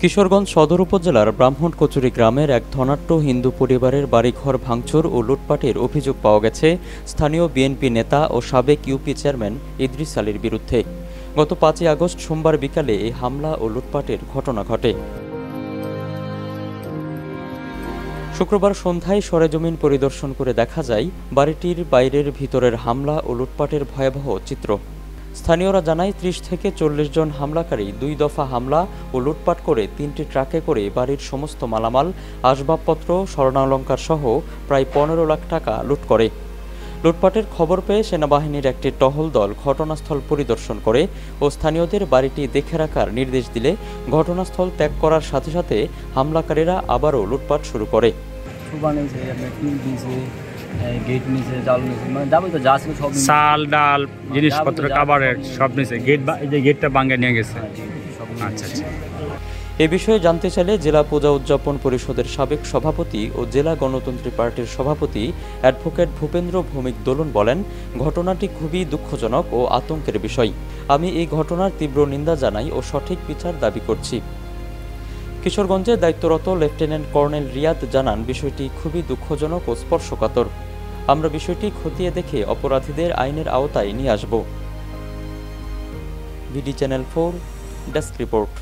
কিশোরগঞ্জ সদর উপজেলার ব্রাহ্মণকচুরি গ্রামের এক ধনাঢ্য হিন্দু পরিবারের বাড়িঘর ভাঙচুর ও লুটপাটের অভিযোগ পাওয়া গেছে স্থানীয় বিএনপি নেতা ও সাবেক ইউপি চেয়ারম্যান ইদ্রিস আলীর বিরুদ্ধে। গত ৫ই আগস্ট সোমবার বিকালে এই হামলা ও লুটপাটের ঘটনা ঘটে। শুক্রবার সন্ধ্যায় সরেজমিন পরিদর্শন করে দেখা যায় বাড়িটির বাইরের ভিতরের হামলা ও লুটপাটের ভয়াবহ চিত্র। স্থানীয়রা জানায় ৩০ থেকে ৪০ জন হামলাকারী ২ দফা হামলা ও লুটপাট করে ৩টি ট্রাকে করে বাড়ির সমস্ত মালামাল, আসবাবপত্র, স্বর্ণালংকার সহ প্রায় ১৫ লাখ টাকা লুট করে। লুটপাটের খবর পেয়ে সেনাবাহিনীর একটি টহল দল ঘটনাস্থল পরিদর্শন করে ও স্থানীয়দের বাড়িটি দেখে রাখার নির্দেশ দিলে ঘটনাস্থল ত্যাগ করার সাথে সাথে হামলাকারীরা আবারও লুটপাট শুরু করে। চাল ডাল জিনিসপত্র খাবারের সব নিচে গেটটা ভাঙে নিয়ে গেছে। আচ্ছা আচ্ছা। এ বিষয়ে জানতে চাইলে জেলা পূজা উদযাপন পরিষদের সাবেক সভাপতি ও জেলা গণতন্ত্রী পার্টির সভাপতি অ্যাডভোকেট ভূপেন্দ্র ভৌমিক দোলন বলেন, ঘটনাটি খুবই দুঃখজনক ও আতঙ্কের বিষয়। আমি এই ঘটনার তীব্র নিন্দা জানাই ও সঠিক বিচার দাবি করছি। কিশোরগঞ্জে দায়িত্বরত লেফটেন্যান্ট কর্নেল রিয়াদ জানান, বিষয়টি খুবই দুঃখজনক ও স্পর্শকাতর। আমরা বিষয়টি খতিয়ে দেখে অপরাধীদের আইনের আওতায় নিয়ে আসব। BD channel 4 desk report.